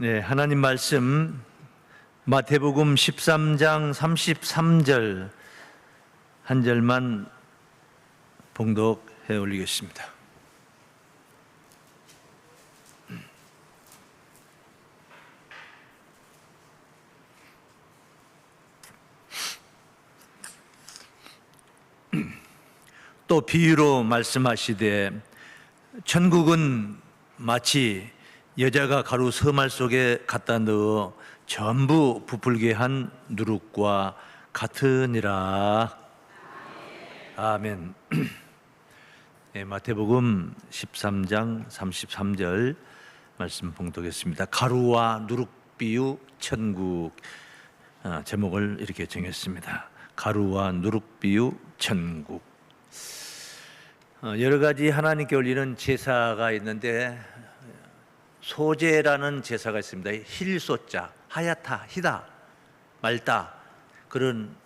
네, 하나님 말씀 마태복음 13장 33절 한 절만 봉독해 올리겠습니다. 또 비유로 말씀하시되 천국은 마치 여자가 가루 서말 속에 갖다 넣어 전부 부풀게 한 누룩과 같으니라. 아멘. 네, 마태복음 13장 33절 말씀 봉독했습니다. 가루와 누룩 비유 천국, 제목을 이렇게 정했습니다. 가루와 누룩 비유 천국. 여러 가지 하나님께 올리는 제사가 있는데 소제라는 제사가 있습니다. 힐소자, 하얗다, 희다, 맑다, 그런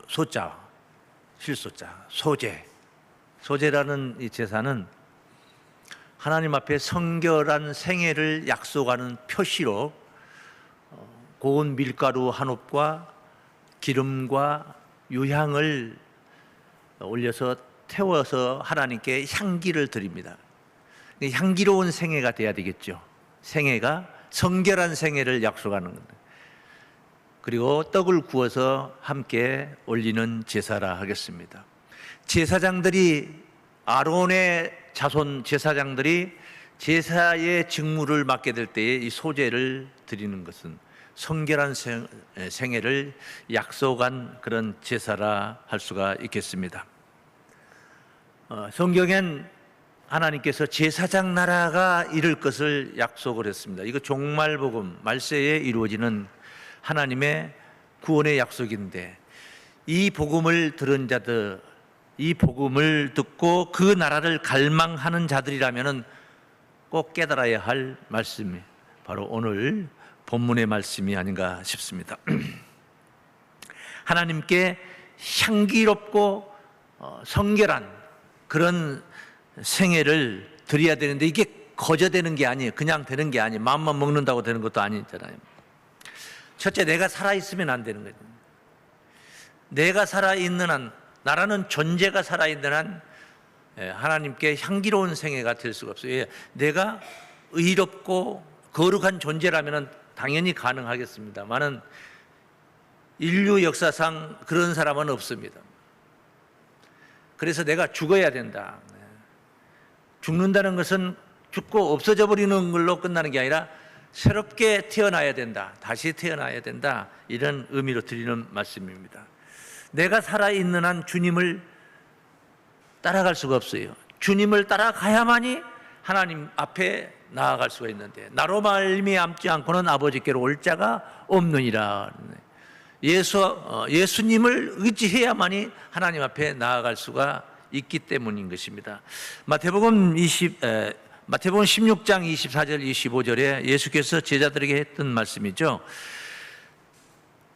소자, 힐소자, 소제. 소제라는 이 제사는 하나님 앞에 성결한 생애를 약속하는 표시로 고운 밀가루 한 옵과 기름과 유향을 올려서 태워서 하나님께 향기를 드립니다. 향기로운 생애가 돼야 되겠죠. 생애가 성결한 생애를 약속하는 겁니다. 그리고 떡을 구워서 함께 올리는 제사라 하겠습니다. 제사장들이, 아론의 자손 제사장들이 제사의 직무를 맡게 될 때에 이 소제를 드리는 것은 성결한 생애를 약속한 그런 제사라 할 수가 있겠습니다. 성경엔 하나님께서 제사장 나라가 이룰 것을 약속을 했습니다. 이거 종말복음, 말세에 이루어지는 하나님의 구원의 약속인데, 이 복음을 들은 자들, 이 복음을 듣고 그 나라를 갈망하는 자들이라면 꼭 깨달아야 할 말씀이 바로 오늘 본문의 말씀이 아닌가 싶습니다. 하나님께 향기롭고 성결한 그런 생애를 드려야 되는데, 이게 거저되는 게 아니에요. 그냥 되는 게 아니에요. 마음만 먹는다고 되는 것도 아니잖아요. 첫째, 내가 살아있으면 안 되는 거죠. 내가 살아있는 한, 나라는 존재가 살아있는 한 하나님께 향기로운 생애가 될 수가 없어요. 내가 의롭고 거룩한 존재라면 당연히 가능하겠습니다만은 인류 역사상 그런 사람은 없습니다. 그래서 내가 죽어야 된다. 죽는다는 것은 죽고 없어져 버리는 걸로 끝나는 게 아니라 새롭게 태어나야 된다. 다시 태어나야 된다. 이런 의미로 드리는 말씀입니다. 내가 살아있는 한 주님을 따라갈 수가 없어요. 주님을 따라가야만이 하나님 앞에 나아갈 수가 있는데, 나로 말미암지 않고는 아버지께로 올 자가 없느니라. 예수님을 의지해야만이 하나님 앞에 나아갈 수가 있기 때문인 것입니다. 마태복음 16장 24절 25절에 예수께서 제자들에게 했던 말씀이죠.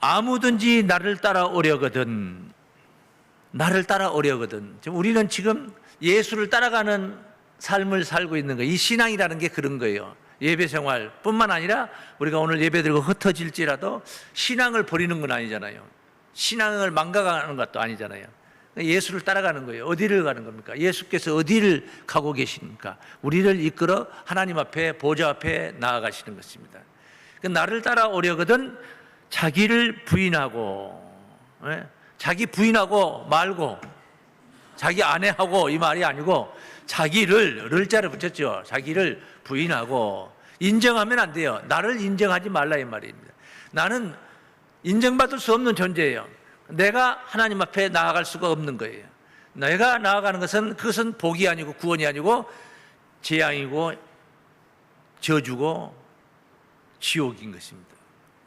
아무든지 나를 따라오려거든, 나를 따라오려거든. 우리는 지금 예수를 따라가는 삶을 살고 있는 거예요. 이 신앙이라는 게 그런 거예요. 예배 생활뿐만 아니라 우리가 오늘 예배 드리고 흩어질지라도 신앙을 버리는 건 아니잖아요. 신앙을 망가가는 것도 아니잖아요. 예수를 따라가는 거예요. 어디를 가는 겁니까? 예수께서 어디를 가고 계십니까? 우리를 이끌어 하나님 앞에, 보좌 앞에 나아가시는 것입니다. 나를 따라오려거든 자기를 부인하고, 자기 부인하고 말고, 자기 아내하고 이 말이 아니고 자기를 자를 붙였죠. 자기를 부인하고, 인정하면 안 돼요. 나를 인정하지 말라 이 말입니다. 나는 인정받을 수 없는 존재예요. 내가 하나님 앞에 나아갈 수가 없는 거예요. 내가 나아가는 것은, 그것은 복이 아니고 구원이 아니고 재앙이고 저주고 지옥인 것입니다.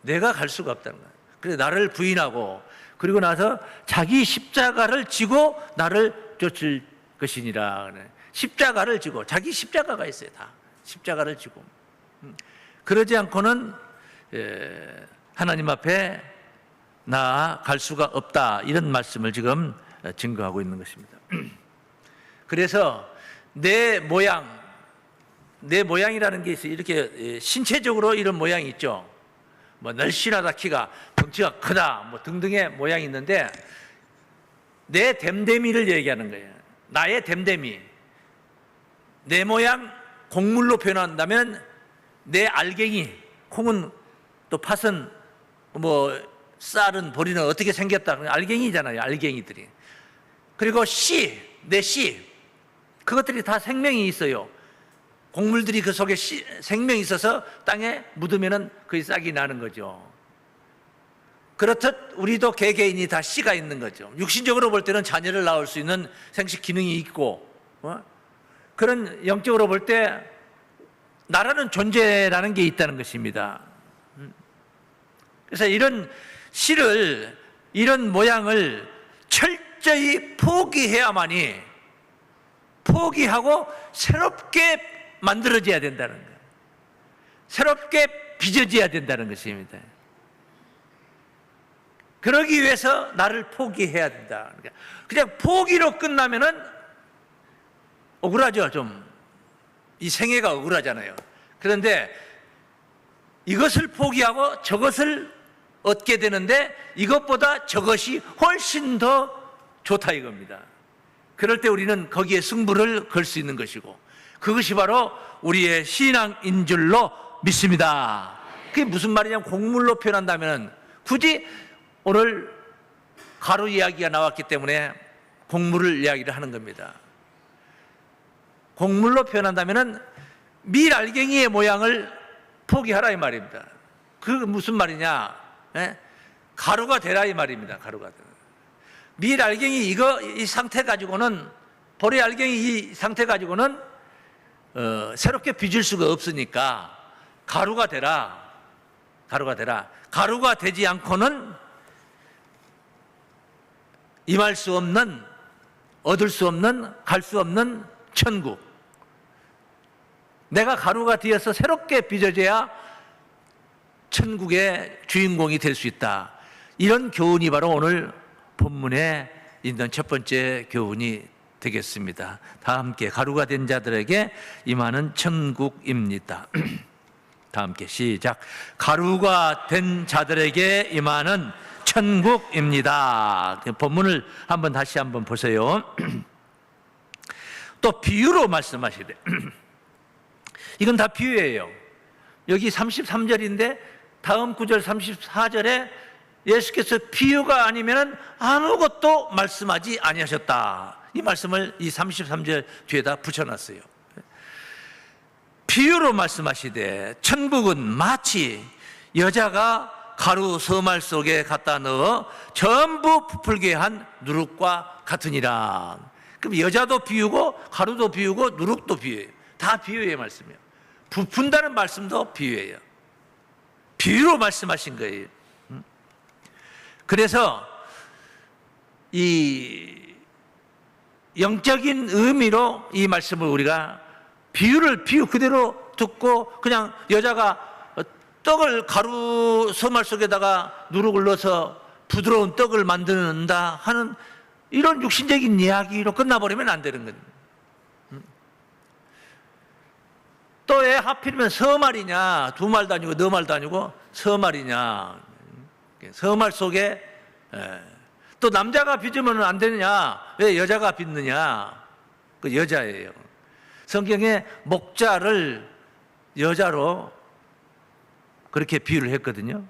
내가 갈 수가 없다는 거예요. 그래서 나를 부인하고, 그리고 나서 자기 십자가를 지고 나를 쫓을 것이니라. 십자가를 지고, 자기 십자가가 있어요. 다 십자가를 지고. 그러지 않고는 하나님 앞에 나아갈 수가 없다. 이런 말씀을 지금 증거하고 있는 것입니다. 그래서 내 모양, 내 모양이라는 게 있어요. 이렇게 신체적으로 이런 모양이 있죠. 뭐 날씬하다, 키가, 덩치가 크다, 뭐 등등의 모양이 있는데 내 댐댐이를 얘기하는 거예요. 나의 댐댐이. 내 모양 곡물로 표현한다면 내 알갱이, 콩은 또 팥은 뭐 쌀은 보리는 어떻게 생겼다. 알갱이잖아요. 알갱이들이. 그리고 씨, 내 씨. 그것들이 다 생명이 있어요. 곡물들이 그 속에 생명이 있어서 땅에 묻으면은 그 싹이 나는 거죠. 그렇듯 우리도 개개인이 다 씨가 있는 거죠. 육신적으로 볼 때는 자녀를 낳을 수 있는 생식 기능이 있고, 그런 영적으로 볼 때 나라는 존재라는 게 있다는 것입니다. 그래서 이런 씨를, 이런 모양을 철저히 포기해야만이, 포기하고 새롭게 만들어져야 된다는 거예요. 새롭게 빚어져야 된다는 것입니다. 그러기 위해서 나를 포기해야 된다. 그냥 포기로 끝나면은 억울하죠, 좀. 이 생애가 억울하잖아요. 그런데 이것을 포기하고 저것을 얻게 되는데 이것보다 저것이 훨씬 더 좋다 이겁니다. 그럴 때 우리는 거기에 승부를 걸 수 있는 것이고, 그것이 바로 우리의 신앙인 줄로 믿습니다. 그게 무슨 말이냐면, 곡물로 표현한다면, 굳이 오늘 가루 이야기가 나왔기 때문에 곡물을 이야기를 하는 겁니다. 곡물로 표현한다면 밀알갱이의 모양을 포기하라 이 말입니다. 그 무슨 말이냐? 가루가 되라 이 말입니다. 가루가 되라. 밀알갱이 이 상태 가지고는, 보리 알갱이 이 상태 가지고는 새롭게 빚을 수가 없으니까 가루가 되라. 가루가 되라. 가루가 되지 않고는 임할 수 없는, 얻을 수 없는, 갈 수 없는 천국. 내가 가루가 되어서 새롭게 빚어져야 천국의 주인공이 될 수 있다. 이런 교훈이 바로 오늘 본문에 있는 첫 번째 교훈이 되겠습니다. 다 함께 가루가 된 자들에게 임하는 천국입니다. 다 함께 시작. 가루가 된 자들에게 임하는 천국입니다. 본문을 다시 한번 보세요. 또 비유로 말씀하시되, 이건 다 비유예요. 여기 33절인데 다음 구절 34절에 예수께서 비유가 아니면 아무것도 말씀하지 아니하셨다. 이 말씀을 이 33절 뒤에다 붙여놨어요. 비유로 말씀하시되 천국은 마치 여자가 가루 서말 속에 갖다 넣어 전부 부풀게 한 누룩과 같으니라. 그럼 여자도 비유고 가루도 비유고 누룩도 비유예요. 다 비유의 말씀이에요. 부푼다는 말씀도 비유예요. 비유로 말씀하신 거예요. 그래서 이 영적인 의미로 이 말씀을 우리가 비유 그대로 듣고, 그냥 여자가 떡을 가루 서말 속에다가 누룩을 넣어서 부드러운 떡을 만든다 하는 이런 육신적인 이야기로 끝나버리면 안 되는 거예요. 또 왜 하필이면 서말이냐, 두 말도 아니고 너 말도 아니고 서말이냐. 서말 속에 또 남자가 빚으면 안 되느냐, 왜 여자가 빚느냐. 그 여자예요. 성경에 목자를 여자로 그렇게 비유를 했거든요.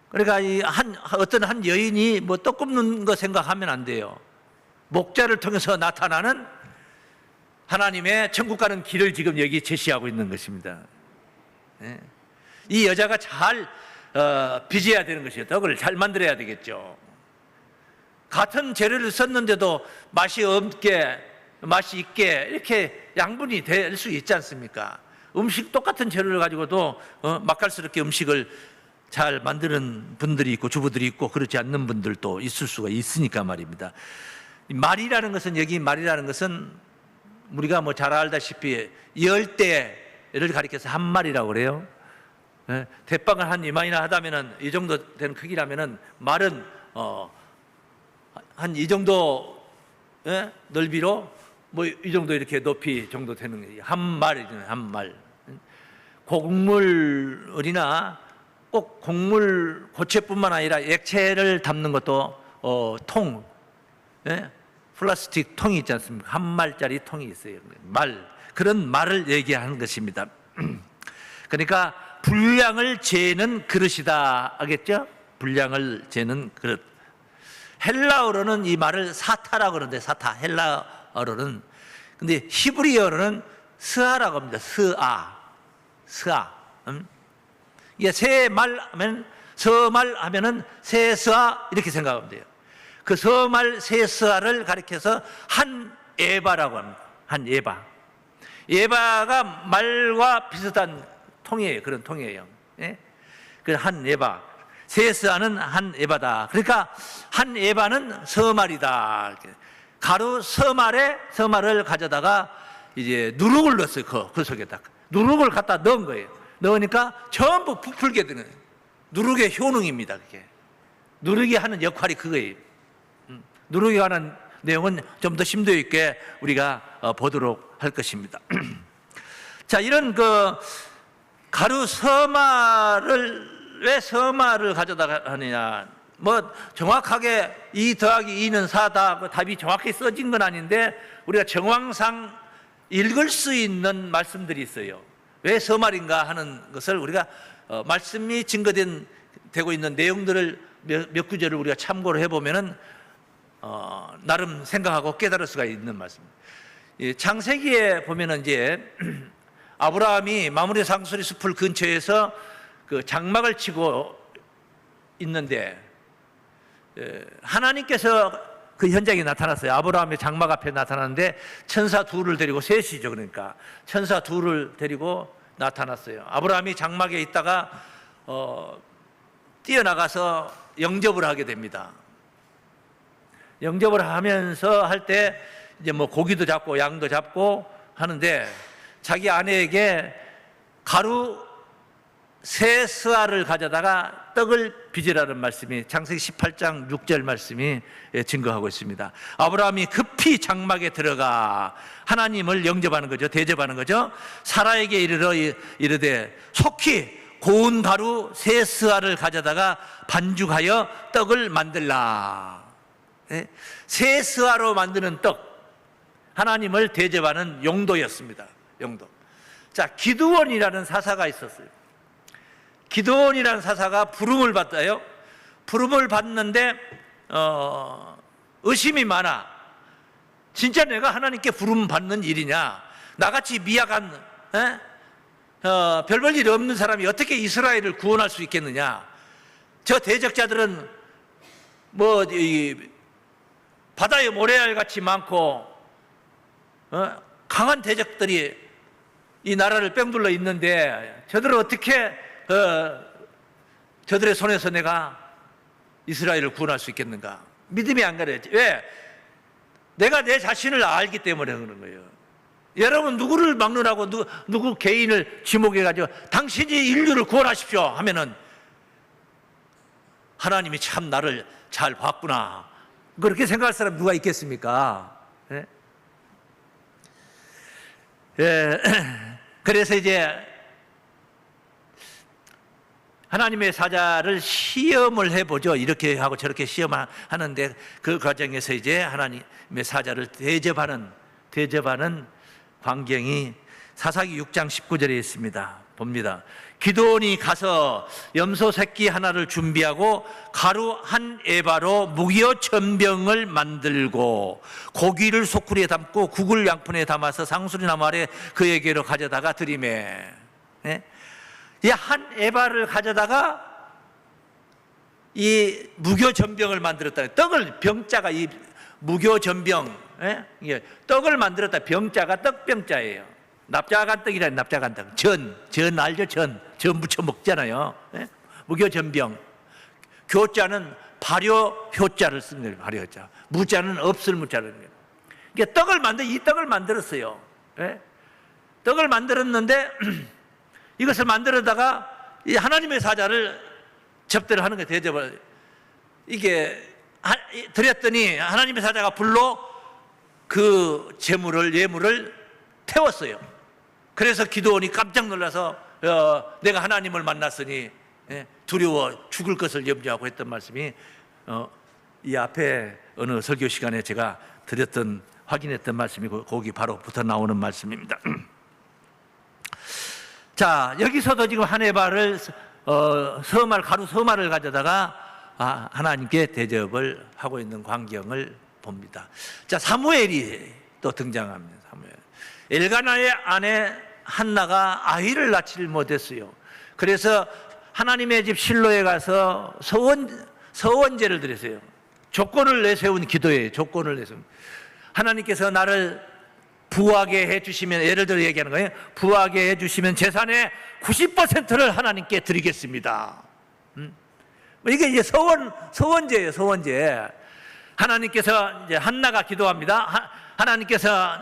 그러니까 어떤 한 여인이 뭐 떡 굽는 거 생각하면 안 돼요. 목자를 통해서 나타나는 하나님의 천국 가는 길을 지금 여기 제시하고 있는 것입니다. 이 여자가 잘 빚어야 되는 것이에요. 떡을 잘 만들어야 되겠죠. 같은 재료를 썼는데도 맛이 있게 이렇게 양분이 될 수 있지 않습니까? 음식 똑같은 재료를 가지고도 맛깔스럽게 음식을 잘 만드는 분들이 있고 주부들이 있고 그렇지 않는 분들도 있을 수가 있으니까 말입니다. 말이라는 것은 우리가 뭐 잘 알다시피 열대를 가리켜서 한 마리라고 그래요. 대빵을 한 이만이나 하다면은 이 정도 되는 크기라면은 말은 한 이 정도 넓이로 뭐 이 정도 이렇게 높이 정도 되는 거예요. 한 말이잖아요. 한 말. 곡물이나 꼭 곡물 고체뿐만 아니라 액체를 담는 것도 통, 예? 플라스틱 통이 있지 않습니까? 한 말짜리 통이 있어요. 말, 그런 말을 얘기하는 것입니다. 그러니까 분량을 재는 그릇이다, 알겠죠? 분량을 재는 그릇. 헬라어로는 이 말을 사타라고 그러는데, 사타, 헬라어로는. 근데 히브리어로는 스아라고 합니다. 스아. 이게 세말 하면, 서말 하면은 세스아 이렇게 생각하면 돼요. 그 서말 세스아를 가리켜서 한 에바라고 합니다. 한 에바. 에바가 말과 비슷한 통이에요. 그런 통이에요. 예? 그 한 에바. 세스아는 한 에바다. 그러니까 한 에바는 서말이다. 가루 서말을 가져다가 이제 누룩을 넣었어요. 그 속에다. 누룩을 갖다 넣은 거예요. 넣으니까 전부 부풀게 되는 거예요. 누룩의 효능입니다. 그게. 누룩이 하는 역할이 그거예요. 누룩이 하는 내용은 좀 더 심도 있게 우리가 보도록 할 것입니다. 자, 이런 그 가루 서말을 왜 서말을 가져다가 하느냐? 뭐 정확하게 2 더하기 2는 4다. 그 답이 정확히 써진 건 아닌데 우리가 정황상 읽을 수 있는 말씀들이 있어요. 왜 서말인가 하는 것을 우리가 말씀이 되고 있는 내용들을 몇 구절을 우리가 참고를 해보면은 나름 생각하고 깨달을 수가 있는 말씀입니다. 창세기에 보면은 이제 아브라함이 마므레 상수리 숲을 근처에서 그 장막을 치고 있는데 하나님께서 그 현장에 나타났어요. 아브라함의 장막 앞에 나타났는데 천사 둘을 데리고, 셋이죠. 그러니까 천사 둘을 데리고 나타났어요. 아브라함이 장막에 있다가 뛰어나가서 영접을 하게 됩니다. 영접을 하면서 할 때 이제 뭐 고기도 잡고 양도 잡고 하는데 자기 아내에게 가루 세 스아를 가져다가 떡을 빚으라는 말씀이 창세기 18장 6절 말씀이 증거하고 있습니다. 아브라함이 급히 장막에 들어가 하나님을 영접하는 거죠. 대접하는 거죠. 사라에게 이르되 속히 고운 가루 세 스아를 가져다가 반죽하여 떡을 만들라. 세 스아로 만드는 떡, 하나님을 대접하는 용도였습니다. 용도. 자, 기드온이라는 사사가 있었어요. 기드온이라는 사사가 부름을 받아요. 부름을 받는데 의심이 많아. 진짜 내가 하나님께 부름 받는 일이냐? 나같이 미약한 별 볼 일 없는 사람이 어떻게 이스라엘을 구원할 수 있겠느냐? 저 대적자들은 뭐 바다에 모래알 같이 많고 강한 대적들이 이 나라를 뺑둘러 있는데 저들을 어떻게 저들의 손에서 내가 이스라엘을 구원할 수 있겠는가? 믿음이 안 가요. 왜? 내가 내 자신을 알기 때문에 그런 거예요. 여러분 누구를 막론하고 누구 개인을 지목해가지고 당신이 인류를 구원하십시오 하면은 하나님이 참 나를 잘 봤구나, 그렇게 생각할 사람 누가 있겠습니까? 예? 예. 그래서 이제 하나님의 사자를 시험을 해보죠. 이렇게 하고 저렇게 시험하는데 그 과정에서 이제 하나님의 사자를 대접하는 광경이 사사기 6장 19절에 있습니다. 봅니다. 기드온이 가서 염소 새끼 하나를 준비하고 가루 한 에바로 무기여 전병을 만들고 고기를 소쿠리에 담고 국을 양푼에 담아서 상수리나무 아래 그에게로 가져다가 드리매. 이 한 에바를 가져다가 이 무교 전병을 만들었다. 떡을 병자가 이 무교 전병, 떡을 만들었다. 병자가 떡병자예요. 납작한 떡이라는 납작한 떡. 전 알죠? 전 무쳐 먹잖아요. 무교 전병. 교자는 발효 효자를 쓰는 거예요. 발효 효자. 무자는 없을 무자를. 이게 이 떡을 만들었어요. 떡을 만들었는데 이것을 만들어다가 이 하나님의 사자를 접대를 하는 거예요. 대접을. 이게 드렸더니 하나님의 사자가 불로 그 예물을 태웠어요. 그래서 기드온이 깜짝 놀라서 내가 하나님을 만났으니 두려워 죽을 것을 염려하고 했던 말씀이 이 앞에 어느 설교 시간에 제가 확인했던 말씀이 거기 바로 붙어 나오는 말씀입니다. 자, 여기서도 지금 하네바를 가루 서말을 가져다가 하나님께 대접을 하고 있는 광경을 봅니다. 자, 사무엘이 또 등장합니다. 사무엘. 엘가나의 아내 한나가 아이를 낳지를 못했어요. 그래서 하나님의 집 실로에 가서 서원제를 드렸어요. 조건을 내세운 기도예요. 조건을 내세운. 하나님께서 나를 부하게 해주시면, 예를 들어 얘기하는 거예요. 부하게 해주시면 재산의 90%를 하나님께 드리겠습니다. 이게 이제 서원제예요. 서원제. 하나님께서 이제 한나가 기도합니다. 하나님께서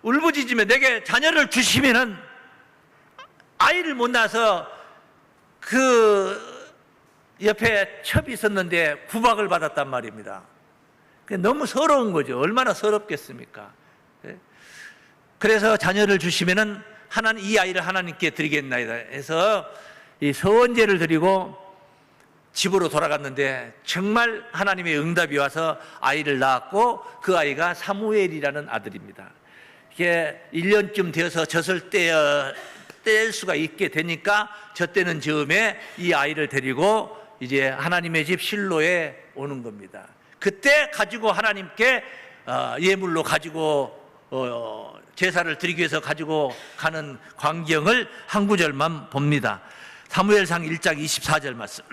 울부짖으며 내게 자녀를 주시면은 아이를 못 낳아서 그 옆에 첩이 있었는데 구박을 받았단 말입니다. 너무 서러운 거죠. 얼마나 서럽겠습니까? 그래서 자녀를 주시면은 이 아이를 하나님께 드리겠나이다 해서 이 서원제를 드리고 집으로 돌아갔는데 정말 하나님의 응답이 와서 아이를 낳았고 그 아이가 사무엘이라는 아들입니다. 이게 1년쯤 되어서 젖을 뗄 수가 있게 되니까 젖대는 즈음에 이 아이를 데리고 이제 하나님의 집 실로에 오는 겁니다. 그때 가지고 하나님께 예물로 가지고 제사를 드리기 위해서 가지고 가는 광경을 한 구절만 봅니다. 사무엘상 1장 24절 말씀.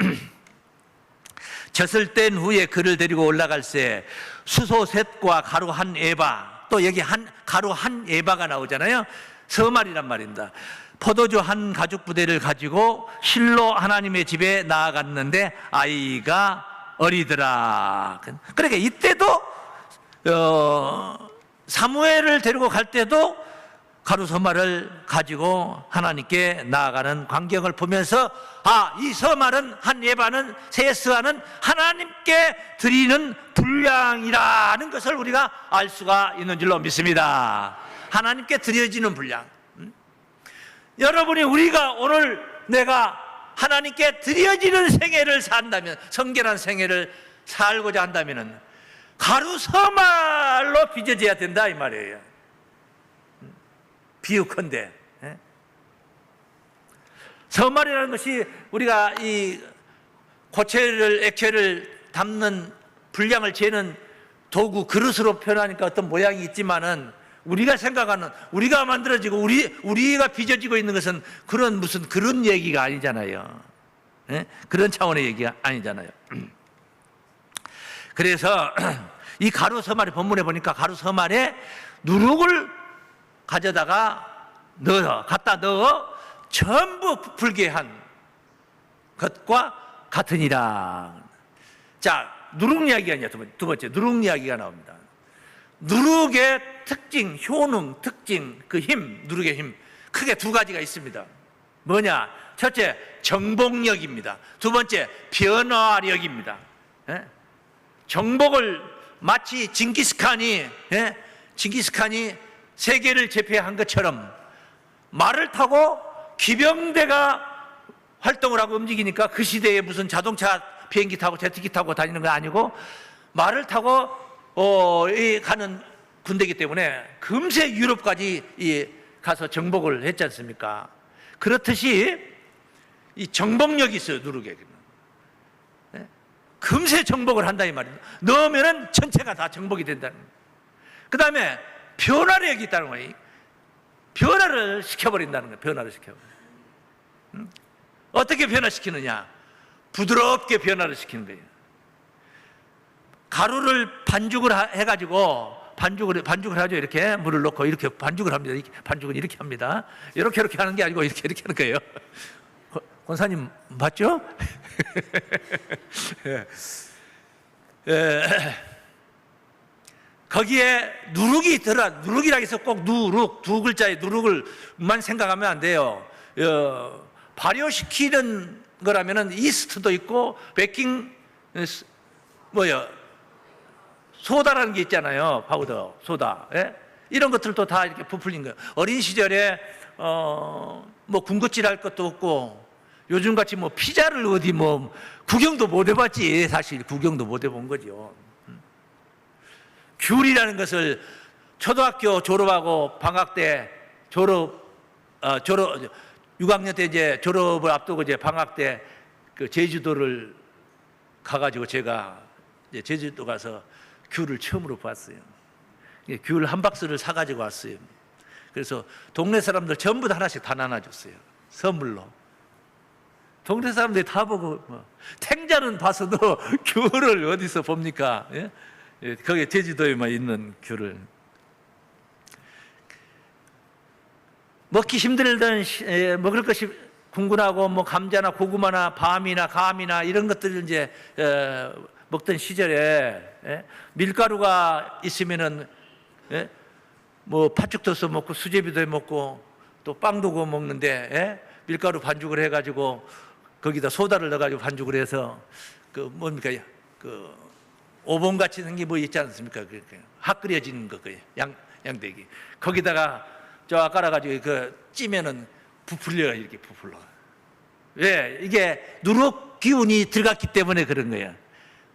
젖을 뗀 후에 그를 데리고 올라갈새 수소 셋과 가루 한 에바, 또 여기 가루 한 에바가 나오잖아요. 서말이란 말입니다. 포도주 한 가죽 부대를 가지고 실로 하나님의 집에 나아갔는데 아이가 어리더라. 그러니까 이때도 사무엘을 데리고 갈 때도 가루 서말을 가지고 하나님께 나아가는 광경을 보면서 이 서말은 한 예바는 세스와는 하나님께 드리는 분량이라는 것을 우리가 알 수가 있는 줄로 믿습니다. 하나님께 드려지는 분량. 여러분이 우리가 오늘 내가 하나님께 드려지는 생애를 산다면, 성결한 생애를 살고자 한다면 가루 서말로 빚어져야 된다 이 말이에요. 비유컨대 서말이라는 것이 우리가 이 액체를 담는 분량을 재는 도구, 그릇으로 표현하니까 어떤 모양이 있지만은 우리가 생각하는, 우리가 만들어지고 우리가 빚어지고 있는 것은 그런 얘기가 아니잖아요. 그런 차원의 얘기가 아니잖아요. 그래서 이 가루 서말의 본문에 보니까 가루 서말에 누룩을 갖다 넣어 전부 불게 한 것과 같으니라. 자, 누룩 이야기가 이제 두 번째 누룩 이야기가 나옵니다. 누룩의 특징, 효능, 특징, 그 힘, 누룩의 힘 크게 두 가지가 있습니다. 뭐냐? 첫째, 정복력입니다. 두 번째, 변화력입니다. 정복을 마치 징기스칸이 세계를 제패한 것처럼 말을 타고 기병대가 활동을 하고 움직이니까 그 시대에 무슨 자동차, 비행기 타고 제트기 타고 다니는 건 아니고 말을 타고 가는 군대이기 때문에 금세 유럽까지 가서 정복을 했지 않습니까? 그렇듯이 이 정복력이 있어요, 누룩에. 금세 정복을 한다 이 말입니다. 넣으면은 전체가 다 정복이 된다는 거예요. 그 다음에 변화력이 있다는 거예요. 변화를 시켜버린다는 거예요. 변화를 시켜버린다. 어떻게 변화시키느냐? 부드럽게 변화를 시키는 거예요. 가루를 반죽을 해가지고 반죽을 하죠. 이렇게 물을 넣고 이렇게 반죽을 합니다. 반죽은 이렇게 합니다. 이렇게 하는 게 아니고 이렇게 하는 거예요. 권사님 맞죠? 거기에 누룩이 있더라. 누룩이라 해서 꼭 두 글자의 누룩을만 생각하면 안 돼요. 발효시키는 거라면은 이스트도 있고 베이킹 소다라는 게 있잖아요. 파우더, 소다. 예? 이런 것들도 다 이렇게 부풀린 거예요. 어린 시절에 뭐 군것질 할 것도 없고 요즘같이 뭐 피자를 어디 뭐 구경도 못 해봤지. 사실 구경도 못 해본 거죠. 귤이라는 것을 초등학교 졸업하고 방학 때 6학년 때 이제 졸업을 앞두고 이제 방학 때 그 제주도를 가가지고 제가 이제 제주도 가서 귤을 처음으로 봤어요. 귤 한 박스를 사가지고 왔어요. 그래서 동네 사람들 전부 다 하나씩 다 나눠줬어요. 선물로. 동네 사람들이 다 보고 뭐. 탱자는 봐서도 귤을 어디서 봅니까? 예? 예, 거기 제주도에만 있는 귤을. 먹기 힘들던 먹을 것이 궁군하고 뭐 감자나 고구마나 밤이나 감이나 이런 것들을 이제 먹던 시절에 밀가루가 있으면은 뭐 팥죽 떠서 먹고 수제비도 해 먹고 또 빵도 구워 먹는데 밀가루 반죽을 해가지고 거기다 소다를 넣어가지고 반죽을 해서 그 뭡니까 그 오봉같이 생긴 뭐 있지 않습니까? 핫 끓여지는 거 그 양대기 거기다가 저 깔아가지고 그 찌면은 부풀려요. 이렇게 부풀러. 왜? 이게 누룩 기운이 들어갔기 때문에 그런 거야.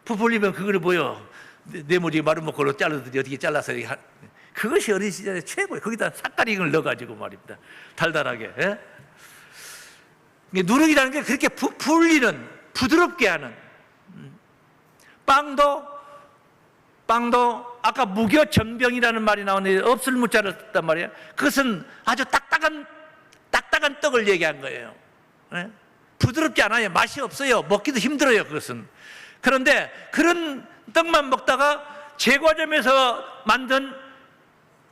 부풀리면 그거를 뭐요? 네모지 마른 목걸로 잘라든지 어떻게 잘라서 그것이 어린 시절에 최고예요. 거기다 삭가링을 넣어가지고 말입니다. 달달하게. 예? 누룩이라는 게 그렇게 부풀리는, 부드럽게 하는. 빵도 아까 무교전병이라는 말이 나오는데 없을 무자를 썼단 말이에요. 그것은 아주 딱딱한 떡을 얘기한 거예요. 네? 부드럽지 않아요. 맛이 없어요. 먹기도 힘들어요. 그것은. 그런데 그런 떡만 먹다가 제과점에서 만든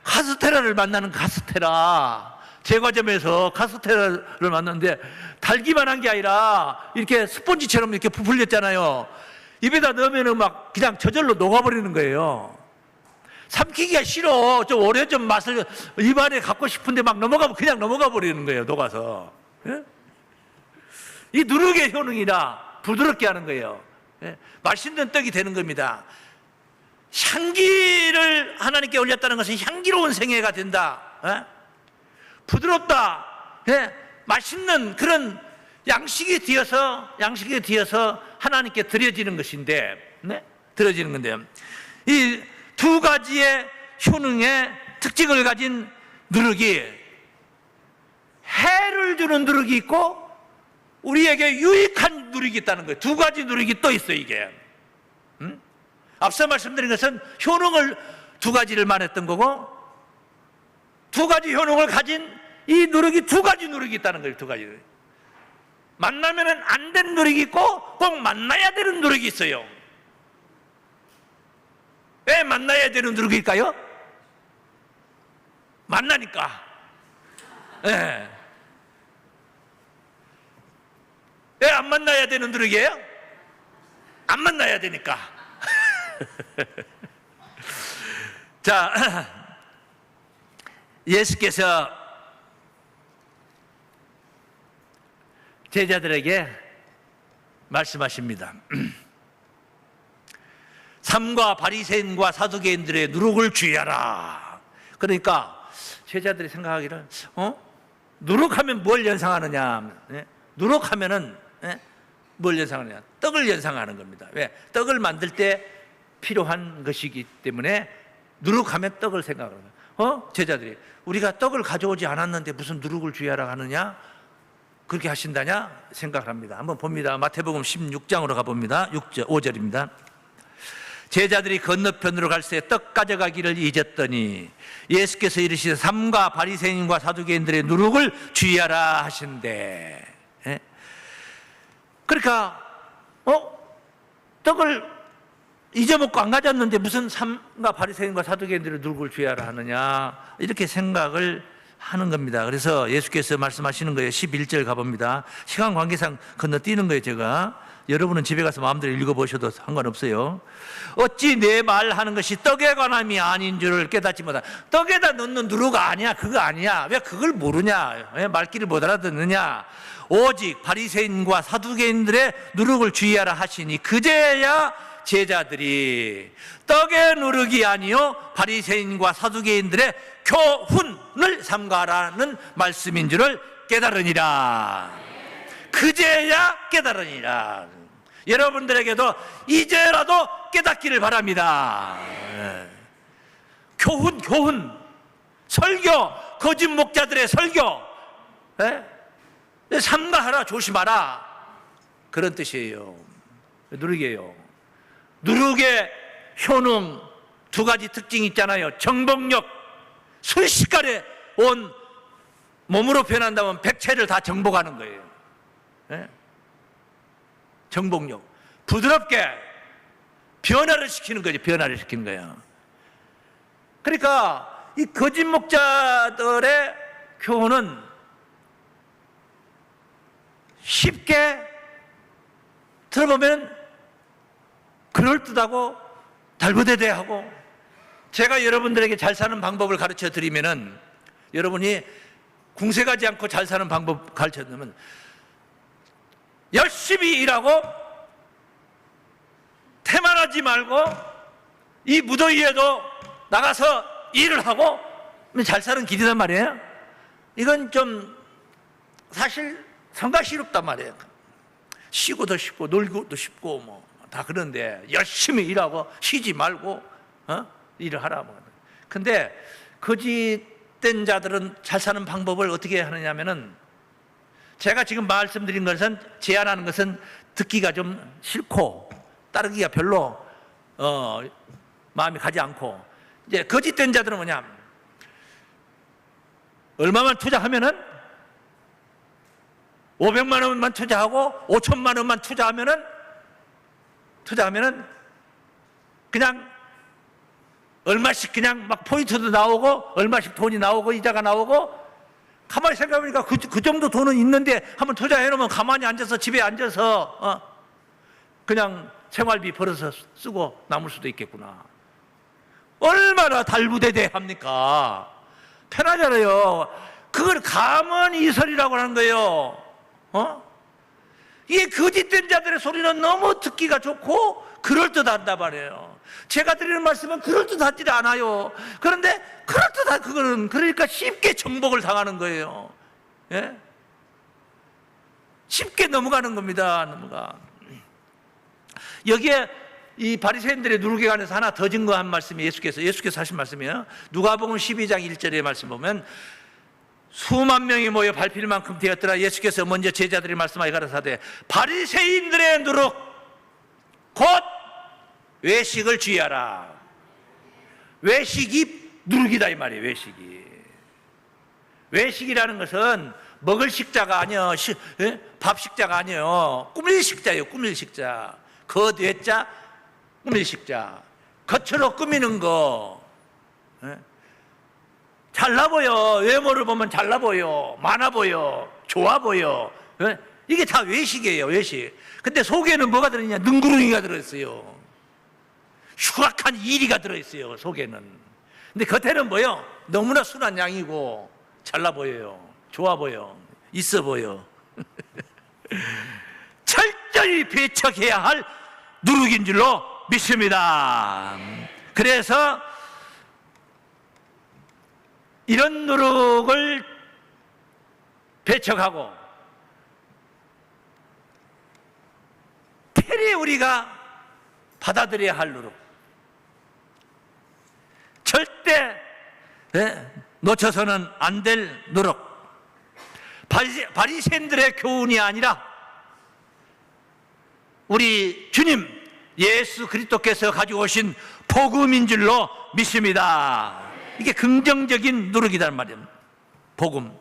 카스테라를 만나는 카스테라. 제과점에서 카스테라를 만났는데 달기만 한 게 아니라 이렇게 스펀지처럼 이렇게 부풀렸잖아요. 입에다 넣으면 막 그냥 저절로 녹아버리는 거예요. 삼키기가 싫어. 좀 오래 좀 맛을 입안에 갖고 싶은데 막 그냥 넘어가 버리는 거예요. 녹아서. 예? 이 누룩의 효능이라 부드럽게 하는 거예요. 예? 맛있는 떡이 되는 겁니다. 향기를 하나님께 올렸다는 것은 향기로운 생애가 된다. 예? 부드럽다. 예? 맛있는 그런 양식이 되어서 하나님께 드려지는 것인데, 네? 드려지는 건데요. 이 두 가지의 효능의 특징을 가진 누룩이 해를 주는 누룩이 있고 우리에게 유익한 누룩이 있다는 거예요. 두 가지 누룩이 또 있어요, 이게. 앞서 말씀드린 것은 효능을 두 가지를 말했던 거고 두 가지 효능을 가진 이 누룩이 두 가지 누룩이 있다는 거예요, 두 가지. 만나면 안 되는 누룩이 있고 꼭 만나야 되는 누룩이 있어요. 왜 만나야 되는 누룩일까요? 만나니까. 네. 왜 안 만나야 되는 누룩이에요? 안 만나야 되니까. 자, 예수께서 제자들에게 말씀하십니다. 삼가 바리새인과 사두개인들의 누룩을 주의하라. 그러니까 제자들이 생각하기를 누룩하면 뭘 연상하느냐? 누룩하면은 뭘 연상하느냐? 떡을 연상하는 겁니다. 왜? 떡을 만들 때 필요한 것이기 때문에 누룩하면 떡을 생각하는 거예요. 제자들이 우리가 떡을 가져오지 않았는데 무슨 누룩을 주의하라 하느냐? 그렇게 하신다냐? 생각을 합니다. 한번 봅니다. 마태복음 16장으로 가봅니다. 5절입니다. 제자들이 건너편으로 갈새 떡 가져가기를 잊었더니 예수께서 이르시되 삼가 바리새인과 사두개인들의 누룩을 주의하라 하신대. 그러니까 떡을 잊어먹고 안 가졌는데 무슨 삼가 바리새인과 사두개인들의 누룩을 주의하라 하느냐 이렇게 생각을 하는 겁니다. 그래서 예수께서 말씀하시는 거예요. 11절 가봅니다. 시간 관계상 건너뛰는 거예요. 제가 여러분은 집에 가서 마음대로 읽어보셔도 상관없어요. 어찌 내 말하는 것이 떡에 관함이 아닌 줄을 깨닫지 못하나. 떡에다 넣는 누룩 아니야. 그거 아니야. 왜 그걸 모르냐? 왜 말귀를 못 알아듣느냐? 오직 바리새인과 사두개인들의 누룩을 주의하라 하시니 그제야 제자들이 떡의 누룩이 아니요 바리새인과 사두개인들의 교훈을 삼가라는 말씀인 줄을 깨달으니라. 그제야 깨달으니라. 여러분들에게도 이제라도 깨닫기를 바랍니다. 교훈, 설교, 거짓 목자들의 설교, 삼가하라, 조심하라, 그런 뜻이에요. 누룩이에요. 누룩의 효능 두 가지 특징이 있잖아요. 정복력, 순식간에 온 몸으로 표현한다면 백체를 다 정복하는 거예요. 정복력, 부드럽게 변화를 시키는 거죠. 변화를 시키는 거예요. 그러니까 이 거짓 목자들의 교훈은 쉽게 들어보면 그럴듯하고 달부대대하고, 제가 여러분들에게 잘 사는 방법을 가르쳐 드리면은 여러분이 궁세 가지 않고 잘 사는 방법 가르쳐 드리면, 열심히 일하고 태만하지 말고 이 무더위에도 나가서 일을 하고 잘 사는 길이란 말이에요. 이건 좀 사실 성가시럽단 말이에요. 쉬고도 쉽고 놀고도 쉽고 뭐 다 그런데 열심히 일하고 쉬지 말고 일을 하라. 근데 거짓된 자들은 잘 사는 방법을 어떻게 하느냐면은, 제가 지금 말씀드린 것은, 제안하는 것은 듣기가 좀 싫고 따르기가 별로 마음이 가지 않고, 이제 거짓된 자들은 뭐냐, 얼마만 투자하면은 500만 원만 투자하고 5천만 원만 투자하면은 그냥 얼마씩 그냥 막 포인트도 나오고 얼마씩 돈이 나오고 이자가 나오고, 가만히 생각해보니까 그 정도 돈은 있는데 한번 투자해 놓으면 가만히 앉아서 집에 앉아서 그냥 생활비 벌어서 쓰고 남을 수도 있겠구나. 얼마나 달부대대합니까? 편하잖아요. 그걸 가만히설이라고 하는 거예요. 이게 거짓된 자들의 소리는 너무 듣기가 좋고 그럴듯하단 말이에요. 제가 드리는 말씀은 그럴듯하지 않아요. 그런데 그럴듯한 그거는, 그러니까 쉽게 정복을 당하는 거예요. 예? 쉽게 넘어가는 겁니다. 넘어가. 여기에 이 바리새인들의 누룩에 관해서 하나 더 증거한 말씀이 예수께서 하신 말씀이에요. 누가복음 12장 1절의 말씀 보면, 수만 명이 모여 밟힐 만큼 되었더라. 예수께서 먼저 제자들이 말씀하여 가라사대, 바리새인들의 누룩 곧 외식을 주의하라. 외식이 누룩이다 이 말이에요. 외식이라는 것은 먹을 식자가 아니요, 밥 식자가 아니요, 꾸밀 식자예요. 꾸밀 식자. 겉외자 꾸밀 식자. 겉으로 꾸미는 거. 잘나 보여. 외모를 보면 잘나 보여, 많아 보여, 좋아 보여. 이게 다 외식이에요. 외식. 근데 속에는 뭐가 들어있냐? 능구렁이가 들어있어요. 흉악한 이리가 들어있어요. 속에는. 근데 겉에는 뭐요? 너무나 순한 양이고 잘나 보여요, 좋아 보여, 있어 보여. 철저히 배척해야 할 누룩인 줄로 믿습니다. 그래서 이런 누룩을 배척하고 편히 우리가 받아들여야 할 누룩, 절대 놓쳐서는 안 될 누룩, 바리새인들의 교훈이 아니라 우리 주님 예수 그리스도께서 가지고 오신 복음인 줄로 믿습니다. 이게 긍정적인 누룩이란 말이에요. 복음.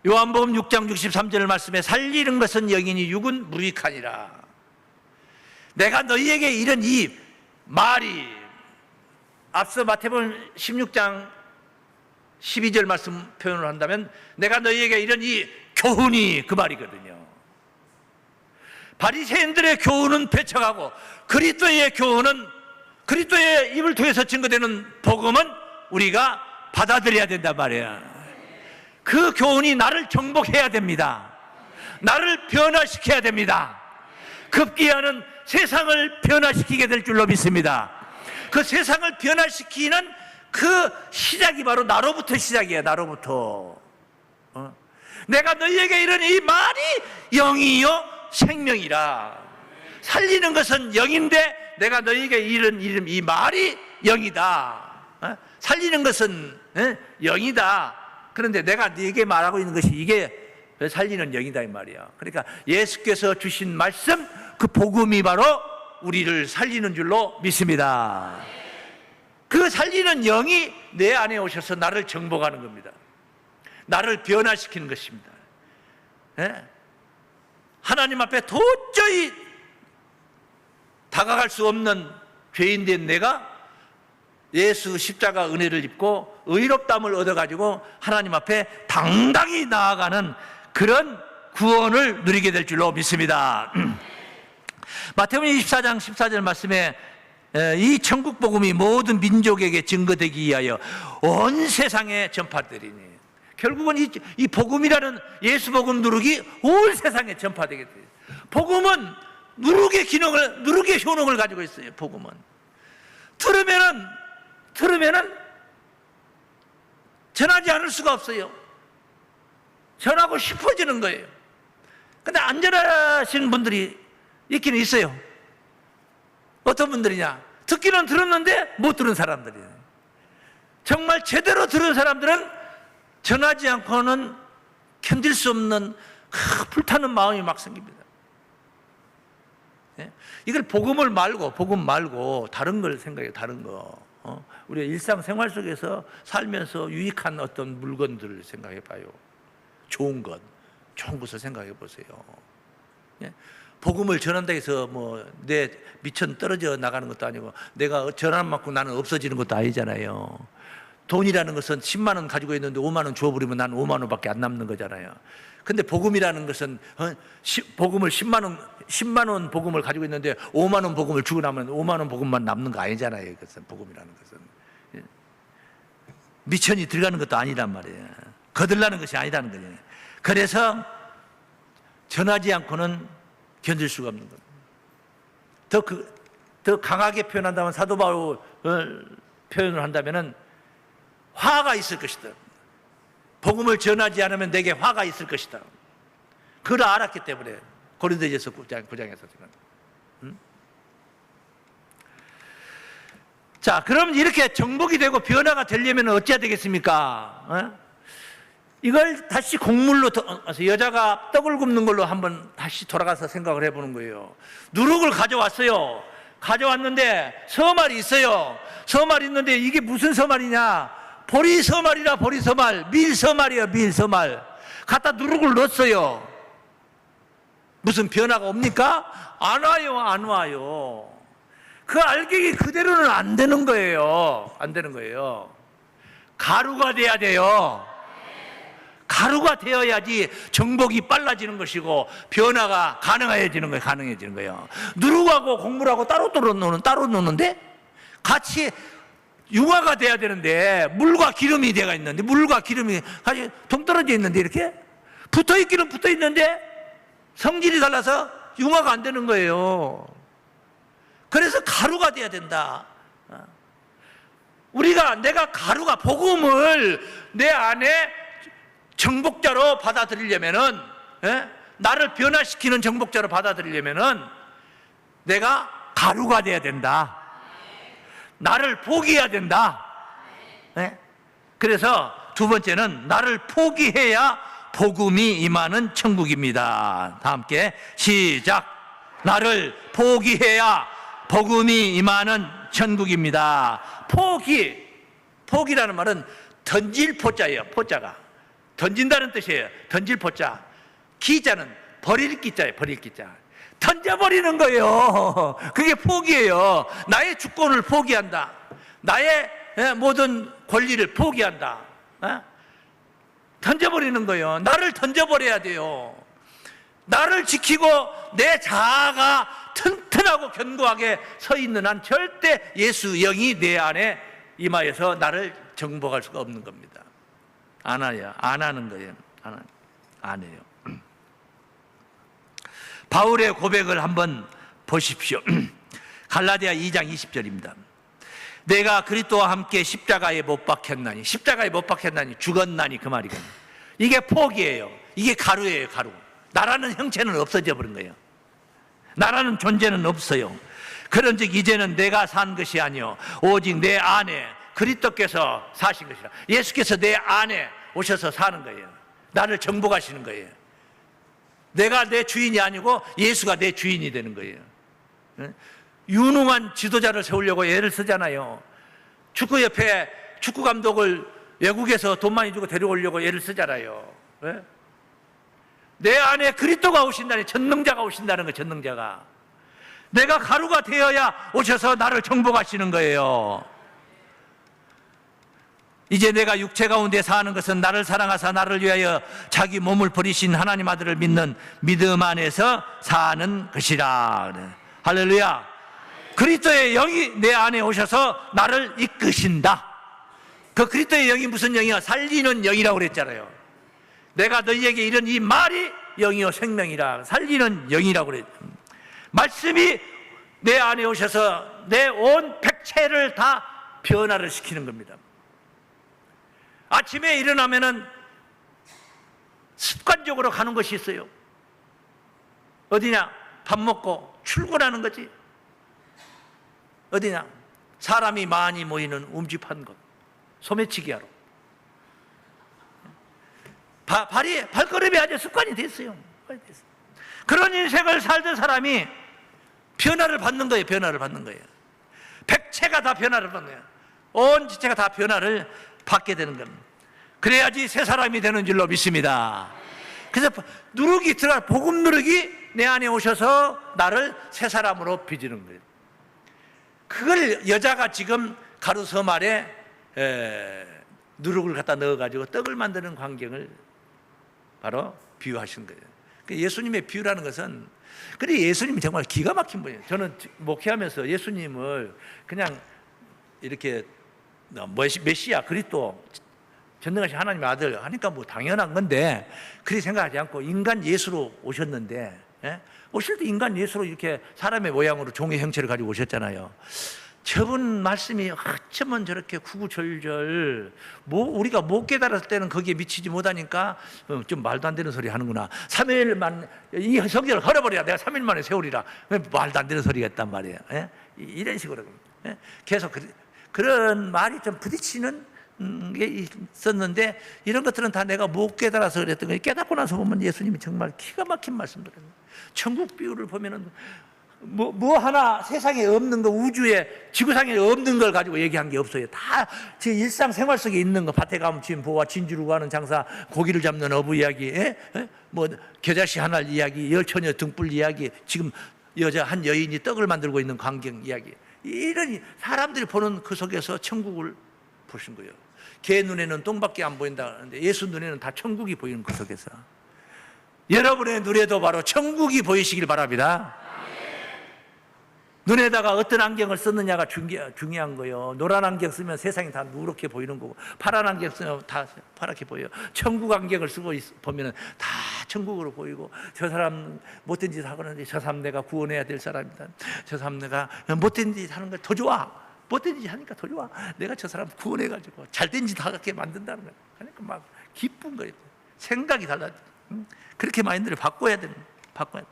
요한복음 6장 63절 말씀에, 살리는 것은 영이니 육은 무익하니라. 내가 너희에게 이런 이 말이, 앞서 마태복음 16장 12절 말씀 표현을 한다면, 내가 너희에게 이런 이 교훈이 그 말이거든요. 바리새인들의 교훈은 배척하고, 그리스도의 교훈은, 그리스도의 입을 통해서 증거되는 복음은 우리가 받아들여야 된단 말이에요. 그 교훈이 나를 정복해야 됩니다. 나를 변화시켜야 됩니다. 급기야는 세상을 변화시키게 될 줄로 믿습니다. 그 세상을 변화시키는 그 시작이 바로 나로부터 시작이에요. 나로부터. 내가 너희에게 이르니 이 말이 영이요 생명이라. 살리는 것은 영인데 내가 너희에게 이른 이 말이 영이다. 살리는 것은 영이다. 그런데 내가 네게 말하고 있는 것이 이게 살리는 영이다 이 말이야. 그러니까 예수께서 주신 말씀, 그 복음이 바로 우리를 살리는 줄로 믿습니다. 그 살리는 영이 내 안에 오셔서 나를 정복하는 겁니다. 나를 변화시키는 것입니다. 하나님 앞에 도저히 다가갈 수 없는 죄인된 내가 예수 십자가 은혜를 입고 의롭다함을 얻어가지고 하나님 앞에 당당히 나아가는 그런 구원을 누리게 될 줄로 믿습니다. 마태복음 24장 14절 말씀에 이 천국 복음이 모든 민족에게 증거되기 위하여 온 세상에 전파되리니, 결국은 이 복음이라는 예수 복음 누룩이 온 세상에 전파되게 돼요. 복음은 누룩의 기능을, 누룩의 효능을 가지고 있어요. 복음은 들으면은 전하지 않을 수가 없어요. 전하고 싶어지는 거예요. 근데 안 전하시는 분들이 있기는 있어요. 어떤 분들이냐? 듣기는 들었는데 못 들은 사람들이에요. 정말 제대로 들은 사람들은 전하지 않고는 견딜 수 없는 불타는 마음이 막 생깁니다. 이걸 복음 말고 다른 걸 생각해요. 다른 거. 우리가 일상생활 속에서 살면서 유익한 어떤 물건들을 생각해 봐요. 좋은 것을 생각해 보세요. 복음을 전한다 해서 내 미천 떨어져 나가는 것도 아니고, 내가 전한 만큼 나는 없어지는 것도 아니잖아요. 돈이라는 것은 10만 원 가지고 있는데 5만 원 줘버리면 난 5만 원밖에 안 남는 거잖아요. 근데 복음이라는 것은 복음을 10만 원 복음을 가지고 있는데 5만 원 복음을 주고 나면 5만 원 복음만 남는 거 아니잖아요. 그것은 복음이라는 것은 미천이 들어가는 것도 아니란 말이에요. 거들나는 것이 아니라는 거예요. 그래서 전하지 않고는 견딜 수가 없는 겁니다. 더 강하게 표현한다면, 사도 바울 표현을 한다면은 화가 있을 것이다. 복음을 전하지 않으면 내게 화가 있을 것이다. 그걸 알았기 때문에 고린도전서 9장에서 자, 그럼 이렇게 정복이 되고 변화가 되려면 어찌해야 되겠습니까? 이걸 다시 곡물로 여자가 떡을 굽는 걸로 한번 다시 돌아가서 생각을 해보는 거예요. 누룩을 가져왔어요. 가져왔는데 서말이 있어요. 서말이 있는데 이게 무슨 서말이냐? 보리서말이라. 보리서말, 밀서말이에요. 밀서말 갖다 누룩을 넣었어요. 무슨 변화가 옵니까? 안 와요. 안 와요. 그 알갱이 그대로는 안 되는 거예요. 안 되는 거예요. 가루가 돼야 돼요. 가루가 되어야지 정복이 빨라지는 것이고 변화가 가능해지는 거예요. 누룩하고 곡물하고 따로 놓는데 같이 융화가 돼야 되는데, 물과 기름이 되어 있는데, 물과 기름이 같이 동떨어져 있는데, 이렇게 붙어 있기는 붙어 있는데 성질이 달라서 융화가 안 되는 거예요. 그래서 가루가 돼야 된다. 내가 가루가, 복음을 내 안에 정복자로 받아들이려면은, 나를 변화시키는 정복자로 받아들이려면은 내가 가루가 돼야 된다. 나를 포기해야 된다. 그래서 두 번째는 나를 포기해야 복음이 임하는 천국입니다. 다 함께 시작. 나를 포기해야 복음이 임하는 천국입니다. 포기라는 말은 던질 포자예요. 포자가 던진다는 뜻이에요. 던질 포자. 기자는 버릴 기자예요. 버릴 기자. 던져버리는 거예요. 그게 포기예요. 나의 주권을 포기한다. 나의 모든 권리를 포기한다. 던져버리는 거예요. 나를 던져버려야 돼요. 나를 지키고 내 자아가 튼튼하고 견고하게 서 있는 한 절대 예수 영이 내 안에 임하여서 나를 정복할 수가 없는 겁니다. 안 해요. 안 하는 거예요. 안 해요. 바울의 고백을 한번 보십시오. 갈라디아 2장 20절입니다. 내가 그리스도와 함께 십자가에 못 박혔나니, 십자가에 못 박혔나니 죽었나니, 그 말이거든요. 이게 포기예요. 이게 가루예요, 가루. 나라는 형체는 없어져 버린 거예요. 나라는 존재는 없어요. 그런즉 이제는 내가 산 것이 아니요 오직 내 안에 그리스도께서 사신 것이라. 예수께서 내 안에 오셔서 사는 거예요. 나를 정복하시는 거예요. 내가 내 주인이 아니고 예수가 내 주인이 되는 거예요. 유능한 지도자를 세우려고 애를 쓰잖아요. 축구 옆에 축구 감독을 외국에서 돈 많이 주고 데려오려고 애를 쓰잖아요. 내 안에 그리스도가 오신다니, 전능자가 오신다는 거예요. 전능자가. 내가 가루가 되어야 오셔서 나를 정복하시는 거예요. 이제 내가 육체 가운데 사는 것은 나를 사랑하사 나를 위하여 자기 몸을 버리신 하나님 아들을 믿는 믿음 안에서 사는 것이라. 할렐루야. 그리스도의 영이 내 안에 오셔서 나를 이끄신다. 그 그리스도의 영이 무슨 영이야? 살리는 영이라고 그랬잖아요. 내가 너희에게 이런 이 말이 영이요 생명이라. 살리는 영이라고 그랬죠. 말씀이 내 안에 오셔서 내 온 백체를 다 변화를 시키는 겁니다. 아침에 일어나면은 습관적으로 가는 것이 있어요. 어디냐? 밥 먹고 출근하는 거지. 어디냐? 사람이 많이 모이는 움집한 곳, 소매치기 하러. 발걸음이 아주 습관이 됐어요. 그런 인생을 살던 사람이 변화를 받는 거예요. 변화를 받는 거예요. 백체가 다 변화를 받는 거예요. 온 지체가 다 변화를 받게 되는 겁니다. 그래야지 새 사람이 되는 줄로 믿습니다. 그래서 누룩이 들어가, 복음 누룩이 내 안에 오셔서 나를 새 사람으로 빚는 거예요. 그걸 여자가 지금 가루섬 아래 누룩을 갖다 넣어가지고 떡을 만드는 광경을 바로 비유하신 거예요. 예수님의 비유라는 것은, 그래 예수님이 정말 기가 막힌 분이에요. 저는 목회하면서 예수님을 그냥 이렇게 메시아 그리스도 전능하신 하나님의 아들 하니까 뭐 당연한 건데, 그렇게 생각하지 않고 인간 예수로 오셨는데, 오실 때 인간 예수로 이렇게 사람의 모양으로 종의 형체를 가지고 오셨잖아요. 저분 말씀이 어쩌면 저렇게 구구절절, 우리가 못 깨달았을 때는 거기에 미치지 못하니까 좀 말도 안 되는 소리 하는구나. 3일만 이 성경을 헐어버려야 내가 3일 만에 세우리라. 말도 안 되는 소리가 있단 말이에요. 이런 식으로 계속 그런 말이 좀 부딪히는 게 있었는데, 이런 것들은 다 내가 못 깨달아서 그랬던 거예요. 깨닫고 나서 보면 예수님이 정말 기가 막힌 말씀들을, 천국 비유를 보면은 뭐 하나 세상에 없는 거, 우주에 지구상에 없는 걸 가지고 얘기한 게 없어요. 다 제 일상생활 속에 있는 거. 밭에 가면 쥐 보와, 진주로 가는 장사, 고기를 잡는 어부 이야기, 뭐 겨자씨 하나 이야기, 열처녀 등불 이야기, 지금 한 여인이 떡을 만들고 있는 광경 이야기, 이런 사람들이 보는 그 속에서 천국을 보신 거예요. 개 눈에는 똥밖에 안 보인다 하는데 예수 눈에는 다 천국이 보이는 그 속에서, 여러분의 눈에도 바로 천국이 보이시길 바랍니다. 눈에다가 어떤 안경을 썼느냐가 중요한 거예요. 노란 안경 쓰면 세상이 다 누렇게 보이는 거고, 파란 안경 쓰면 다 파랗게 보여요. 천국 안경을 쓰고 보면 다 천국으로 보이고, 저 사람 못된 짓 하고는 저 사람 내가 구원해야 될 사람이다. 저 사람 내가 못된 짓 하는 거 더 좋아. 못된 짓 하니까 더 좋아. 내가 저 사람 구원해가지고 잘된 짓 하게 만든다는 거예요. 그러니까 막 기쁜 거예요. 생각이 달라져. 그렇게 마인드를 바꿔야 되는 거예요. 바꿔야 돼.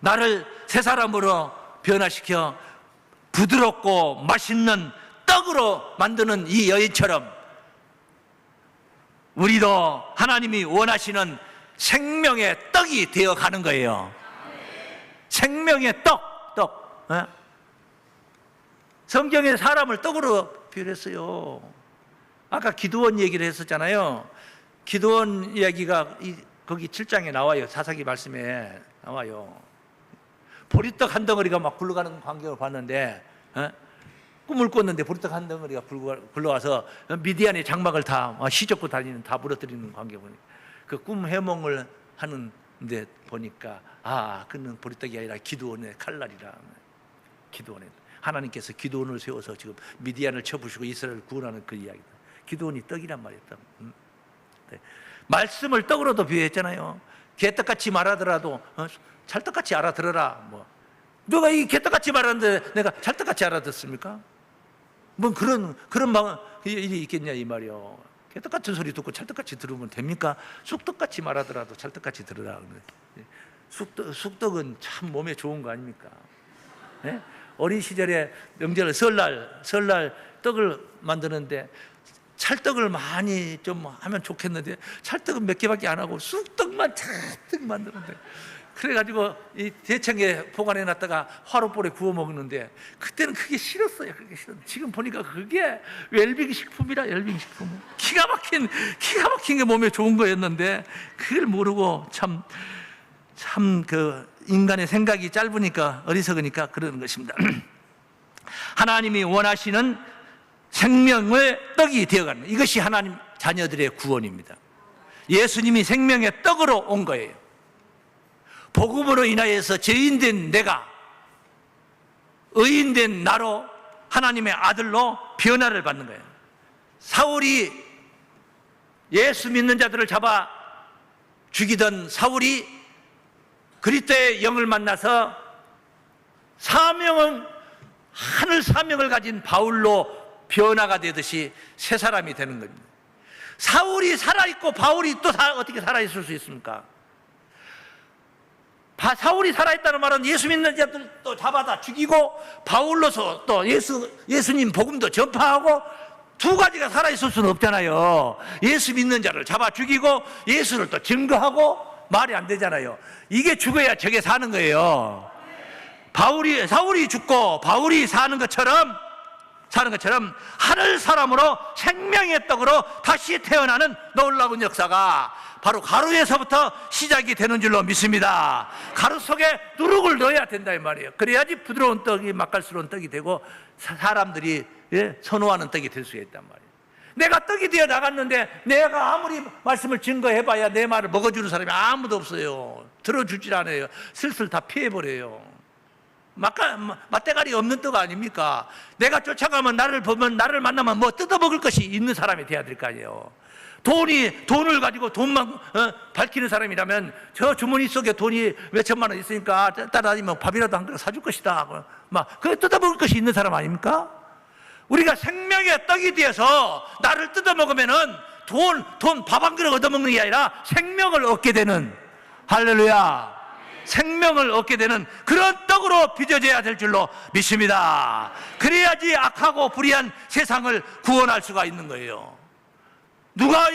나를 새 사람으로 변화시켜 부드럽고 맛있는 떡으로 만드는 이 여인처럼, 우리도 하나님이 원하시는 생명의 떡이 되어 가는 거예요. 생명의 떡. 성경에 사람을 떡으로 비유했어요. 아까 기드온 얘기를 했었잖아요. 기드온 이야기가 거기 7장에 나와요. 사사기 말씀에 나와요. 보리떡 한 덩어리가 막 굴러가는 광경을 봤는데, 꿈을 꿨는데 보리떡 한 덩어리가 굴러와서 미디안의 장막을 다 휘젓고 다니는, 다 부러뜨리는 광경을, 그 꿈 해몽을 하는데 보니까, 그는 보리떡이 아니라 기드온의 칼날이라. 기드온의, 하나님께서 기드온을 세워서 지금 미디안을 쳐부시고 이스라엘을 구원하는 그 이야기다. 기드온이 떡이란 말이었다. 말씀을 떡으로도 비유했잖아요. 개떡같이 말하더라도 찰떡같이 알아들어라. 뭐 누가 이 개떡같이 말하는데 내가 찰떡같이 알아듣습니까? 뭐 그런 일이 있겠냐 이 말이요. 개떡같은 소리 듣고 찰떡같이 들으면 됩니까? 쑥떡같이 말하더라도 찰떡같이 들으라. 쑥떡은 참 몸에 좋은 거 아닙니까? 네? 어린 시절에 명절 설날 떡을 만드는데 찰떡을 많이 좀 하면 좋겠는데 찰떡은 몇 개밖에 안 하고 쑥떡만 잔뜩 만드는데, 그래가지고 이 대청에 보관해 놨다가 화로불에 구워 먹는데 그때는 그게 싫었어요. 그게 싫었는데 지금 보니까 그게 웰빙 식품이라. 웰빙 식품 기가 막힌 게 몸에 좋은 거였는데 그걸 모르고 참 그 인간의 생각이 짧으니까 어리석으니까 그러는 것입니다. 하나님이 원하시는 생명의 떡이 되어가는, 이것이 하나님 자녀들의 구원입니다. 예수님이 생명의 떡으로 온 거예요. 복음으로 인하여서 죄인된 내가 의인된 나로 하나님의 아들로 변화를 받는 거예요. 사울이 예수 믿는 자들을 잡아 죽이던 사울이 그리스도의 영을 만나서 하늘 사명을 가진 바울로 변화가 되듯이 새 사람이 되는 겁니다. 사울이 살아있고 바울이 또 어떻게 살아있을 수 있습니까? 사울이 살아있다는 말은 예수 믿는 자들 또 잡아다 죽이고 바울로서 또 예수님 복음도 전파하고, 두 가지가 살아있을 수는 없잖아요. 예수 믿는 자를 잡아 죽이고 예수를 또 증거하고, 말이 안 되잖아요. 이게 죽어야 저게 사는 거예요. 사울이 죽고 바울이 사는 것처럼 하늘 사람으로 생명의 떡으로 다시 태어나는 놀라운 역사가 바로 가루에서부터 시작이 되는 줄로 믿습니다. 가루 속에 누룩을 넣어야 된다 이 말이에요. 그래야지 부드러운 떡이 맛깔스러운 떡이 되고 사람들이 선호하는 떡이 될 수 있단 말이에요. 내가 떡이 되어 나갔는데 내가 아무리 말씀을 증거해봐야 내 말을 먹어주는 사람이 아무도 없어요. 들어주질 않아요. 슬슬 다 피해버려요. 맛대가리 없는 떡 아닙니까? 내가 쫓아가면 나를 만나면 뭐 뜯어먹을 것이 있는 사람이 돼야 될 거 아니에요. 돈을 가지고 돈만 밝히는 사람이라면 저 주머니 속에 돈이 몇천만 원 있으니까 따라다니면 밥이라도 한 그릇 사줄 것이다. 그거 뜯어먹을 것이 있는 사람 아닙니까? 우리가 생명의 떡이 되어서 나를 뜯어먹으면은 밥 한 그릇 얻어먹는 게 아니라 생명을 얻게 되는, 할렐루야, 생명을 얻게 되는 그런 떡으로 빚어져야 될 줄로 믿습니다. 그래야지 악하고 불의한 세상을 구원할 수가 있는 거예요. 누가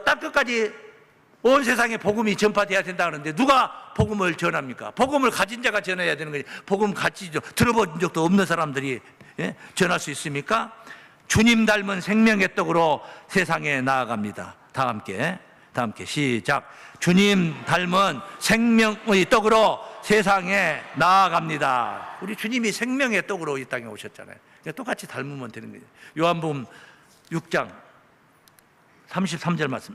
땅 끝까지 온 세상에 복음이 전파돼야 된다 하는데 누가 복음을 전합니까? 복음을 가진 자가 전해야 되는 거지. 복음 들어본 적도 없는 사람들이 전할 수 있습니까? 주님 닮은 생명의 떡으로 세상에 나아갑니다. 다 함께 시작. 주님 닮은 생명의 떡으로 세상에 나아갑니다. 우리 주님이 생명의 떡으로 이 땅에 오셨잖아요. 똑같이 닮으면 되는 거예요. 요한복음 6장 33절 말씀.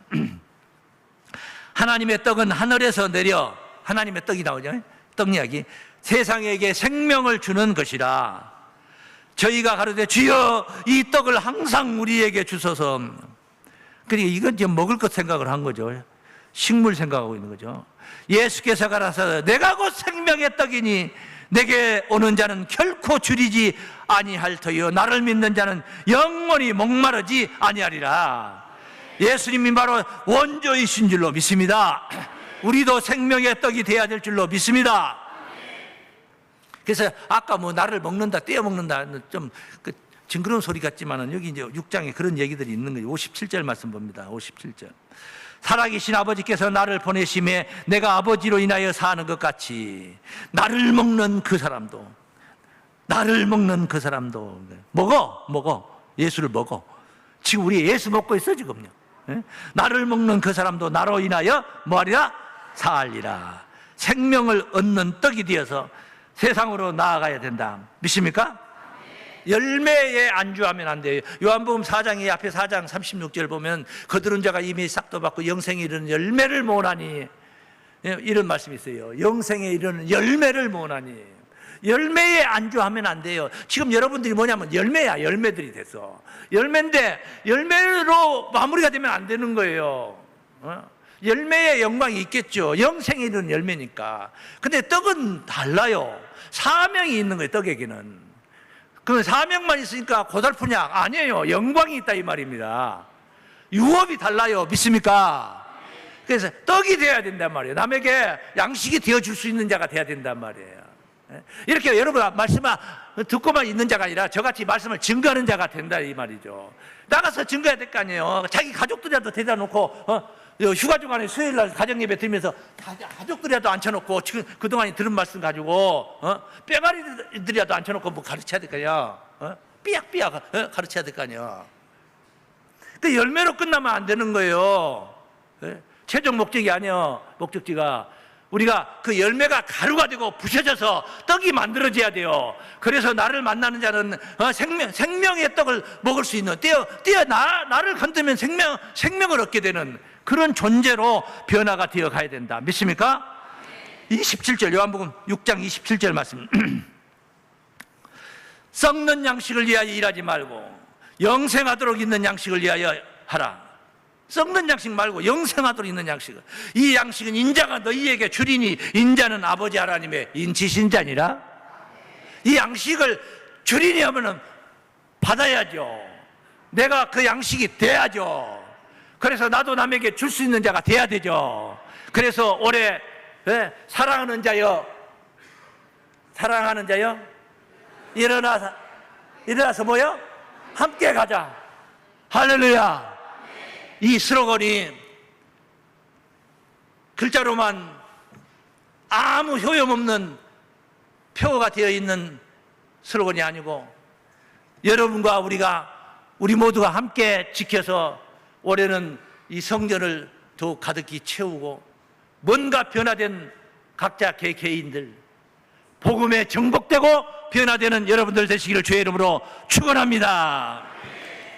하나님의 떡은 하늘에서 내려, 하나님의 떡이 나오죠. 떡 이야기. 세상에게 생명을 주는 것이라. 저희가 가로되 주여 이 떡을 항상 우리에게 주소서. 그러니까 이건 지금 먹을 것 생각을 한 거죠. 식물 생각하고 있는 거죠. 예수께서 가라사대 내가 곧 생명의 떡이니 내게 오는 자는 결코 줄이지 아니할 터이요 나를 믿는 자는 영원히 목마르지 아니하리라. 예수님이 바로 원조이신 줄로 믿습니다. 우리도 생명의 떡이 돼야 될 줄로 믿습니다. 그래서 아까 나를 먹는다, 떼어 먹는다, 좀 징그러운 소리 같지만은 여기 이제 6장에 그런 얘기들이 있는 거예요. 57절 말씀 봅니다. 57절. 살아계신 아버지께서 나를 보내심에 내가 아버지로 인하여 사는 것 같이 나를 먹는 그 사람도 먹어. 예수를 먹어. 지금 우리 예수 먹고 있어 지금요. 나를 먹는 그 사람도 나로 인하여 뭐하리라? 살리라. 생명을 얻는 떡이 되어서 세상으로 나아가야 된다. 믿습니까? 열매에 안주하면 안 돼요. 요한복음 4장의 앞에 4장 36절 보면 거두는 자가 이미 싹도 받고 영생에 이르는 열매를 모으나니, 이런 말씀이 있어요. 영생에 이르는 열매를 모으나니. 열매에 안주하면 안 돼요. 지금 여러분들이 뭐냐면 열매들이 됐어. 열매인데 열매로 마무리가 되면 안 되는 거예요. 열매의 영광이 있겠죠. 영생이 있는 열매니까. 근데 떡은 달라요. 사명이 있는 거예요, 떡에게는. 그럼 사명만 있으니까 고달프냐? 아니에요. 영광이 있다 이 말입니다. 유업이 달라요. 믿습니까? 그래서 떡이 돼야 된단 말이에요. 남에게 양식이 되어줄 수 있는 자가 돼야 된단 말이에요. 이렇게 여러분 말씀을 듣고만 있는 자가 아니라 저같이 말씀을 증거하는 자가 된다 이 말이죠. 나가서 증거해야 될 거 아니에요. 자기 가족들이라도 데려다 놓고 휴가 중간에 수요일날 가정예배 드리면서 가족들이라도 앉혀놓고 지금 그동안 들은 말씀 가지고 뼈가리들이라도 앉혀놓고 뭐 가르쳐야 될 거 아니야. 삐약삐약 가르쳐야 될 거 아니야. 그 열매로 끝나면 안 되는 거예요. 최종 목적이 아니에요. 목적지가 우리가 그 열매가 가루가 되고 부셔져서 떡이 만들어져야 돼요. 그래서 나를 만나는 자는 생명의 떡을 먹을 수 있는 나를 건드면 생명을 얻게 되는 그런 존재로 변화가 되어 가야 된다. 믿습니까? 27절 요한복음 6장 27절 말씀. 썩는 양식을 위하여 일하지 말고 영생하도록 있는 양식을 위하여 하라. 썩는 양식 말고 영생하도록 있는 양식을. 이 양식은 인자가 너희에게 주리니 인자는 아버지 하나님의 인치신 자니라. 이 양식을 주리니 하면은 받아야죠. 내가 그 양식이 돼야죠. 그래서 나도 남에게 줄 수 있는 자가 돼야 되죠. 그래서 올해 사랑하는 자여 일어나서 뭐요? 함께 가자. 할렐루야. 이 슬로건이 글자로만 아무 효용없는 표어가 되어 있는 슬로건이 아니고 여러분과 우리 모두가 함께 지켜서 올해는 이 성전을 더욱 가득히 채우고 뭔가 변화된 각자 개개인들 복음에 정복되고 변화되는 여러분들 되시기를 주의 이름으로 축원합니다.